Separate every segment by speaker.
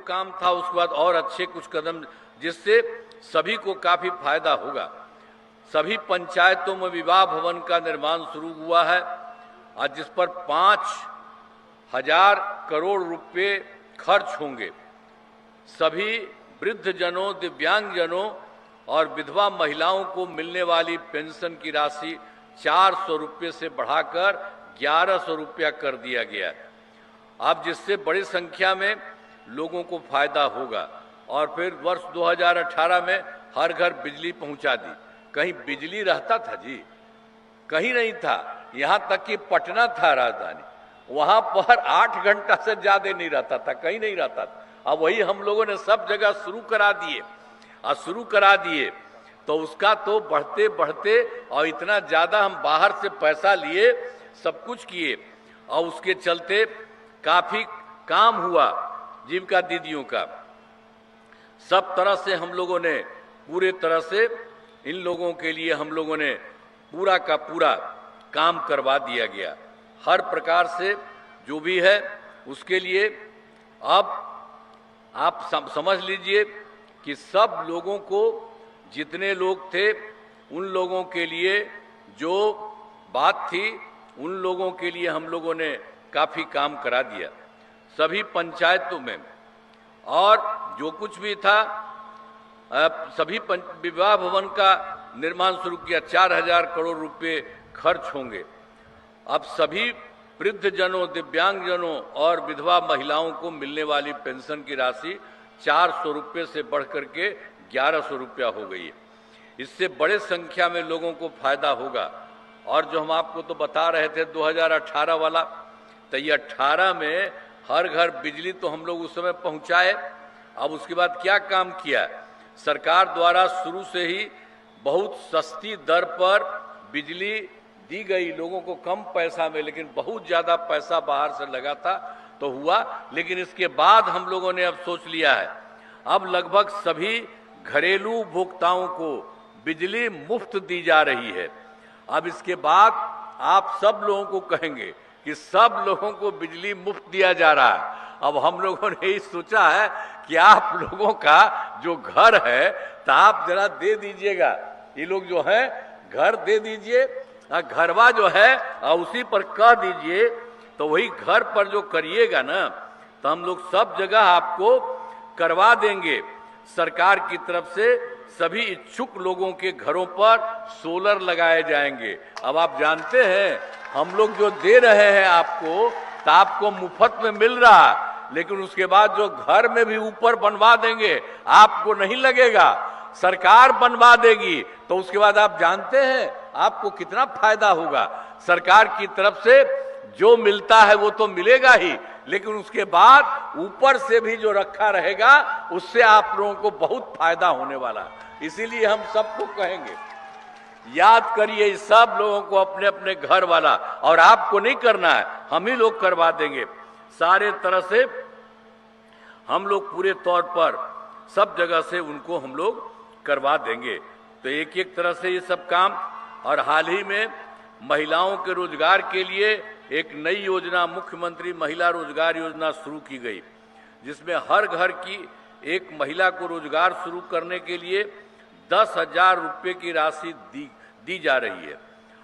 Speaker 1: काम था उसके बाद और अच्छे कुछ कदम, जिससे सभी को काफी फायदा होगा। सभी पंचायतों में विवाह भवन का निर्माण शुरू हुआ है, आज जिस पर 5,000 करोड़ रुपए खर्च होंगे। सभी वृद्धजनों, दिव्यांगजनों और विधवा महिलाओं को मिलने वाली पेंशन की राशि 400 रुपये से बढ़ाकर 1100 रुपया कर दिया गया है। अब जिससे बड़ी संख्या में लोगों को फायदा होगा। और फिर वर्ष 2018 में हर घर बिजली पहुंचा दी। कहीं बिजली रहता था जी? कहीं नहीं था। यहां तक कि पटना था राजधानी, वहां पर 8 घंटा से ज्यादा नहीं रहता था, कहीं नहीं रहता था। अब वही हम लोगों ने सब जगह शुरू करा दिए तो उसका तो बढ़ते बढ़ते और इतना ज्यादा हम बाहर से पैसा लिए, सब कुछ किए, और उसके चलते काफी काम हुआ जीविका दीदियों का। सब तरह से हम लोगों ने पूरे तरह से इन लोगों के लिए हम लोगों ने पूरा का पूरा काम करवा दिया गया। हर प्रकार से जो भी है उसके लिए अब आप समझ लीजिए कि सब लोगों को, जितने लोग थे उन लोगों के लिए जो बात थी, उन लोगों के लिए हम लोगों ने काफी काम करा दिया सभी पंचायतों में। और जो कुछ भी था, सभी विवाह भवन का निर्माण शुरू किया। 4,000 करोड़ रुपए खर्च होंगे। अब सभी वृद्धजनों, दिव्यांगजनों और विधवा महिलाओं को मिलने वाली पेंशन की राशि 400 रुपये से बढ़कर के 1100 रुपया हो गई है। इससे बड़े संख्या में लोगों को फायदा होगा। और जो हम आपको तो बता रहे थे 2018 वाला, तो ये 18 में हर घर बिजली तो हम लोग उस समय पहुंचाए। अब उसके बाद क्या काम किया? सरकार द्वारा शुरू से ही बहुत सस्ती दर पर बिजली दी गई लोगों को, कम पैसा में, लेकिन बहुत ज्यादा पैसा बाहर से लगा था तो हुआ। लेकिन इसके बाद हम लोगों ने अब सोच लिया है, अब लगभग सभी घरेलू उपभोक्ताओं को बिजली मुफ्त दी जा रही है। अब इसके बाद आप सब लोगों को कहेंगे कि सब लोगों को बिजली मुफ्त दिया जा रहा है। अब हम लोगों ने यही सोचा है कि आप लोगों का जो घर है तो आप जरा दे दीजिएगा, ये लोग जो हैं घर दे दीजिए, घरवा जो है उसी पर कह दीजिए, तो वही घर पर जो करिएगा ना, तो हम लोग सब जगह आपको करवा देंगे। सरकार की तरफ से सभी इच्छुक लोगों के घरों पर सोलर लगाए जाएंगे। अब आप जानते हैं हम लोग जो दे रहे हैं आपको, तो आपको मुफ्त में मिल रहा, लेकिन उसके बाद जो घर में भी ऊपर बनवा देंगे आपको नहीं लगेगा, सरकार बनवा देगी। तो उसके बाद आप जानते हैं आपको कितना फायदा होगा। सरकार की तरफ से जो मिलता है वो तो मिलेगा ही, लेकिन उसके बाद ऊपर से भी जो रखा रहेगा उससे आप लोगों को बहुत फायदा होने वाला है। इसीलिए हम सबको कहेंगे, याद करिए सब लोगों को अपने अपने घर वाला, और आपको नहीं करना है, हम ही लोग करवा देंगे। सारे तरह से हम लोग पूरे तौर पर सब जगह से उनको हम लोग करवा देंगे। तो एक एक तरह से ये सब काम। और हाल ही में महिलाओं के रोजगार के लिए एक नई योजना, मुख्यमंत्री महिला रोजगार योजना शुरू की गई, जिसमें हर घर की एक महिला को रोजगार शुरू करने के लिए 10,000 रुपये की राशि दी जा रही है।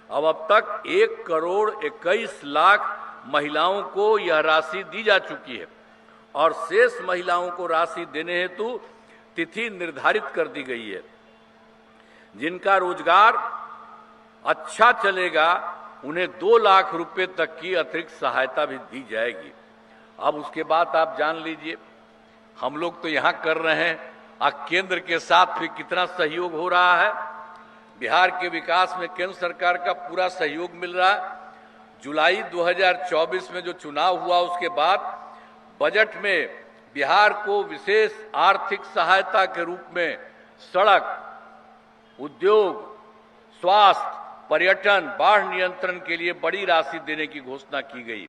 Speaker 1: अब तक 1,21,00,000 महिलाओं को यह राशि दी जा चुकी है, और शेष महिलाओं को राशि देने हेतु तिथि निर्धारित कर दी गई है। जिनका रोजगार अच्छा चलेगा उन्हें 2 लाख रुपए तक की अतिरिक्त सहायता भी दी जाएगी। अब उसके बाद आप जान लीजिए, हम लोग तो यहाँ कर रहे हैं, केंद्र के साथ भी कितना सहयोग हो रहा है। बिहार के विकास में केंद्र सरकार का पूरा सहयोग मिल रहा है। जुलाई 2024 में जो चुनाव हुआ उसके बाद बजट में बिहार को विशेष आर्थिक सहायता के रूप में सड़क, उद्योग, स्वास्थ्य, पर्यटन, बाढ़ नियंत्रण के लिए बड़ी राशि देने की घोषणा की गई।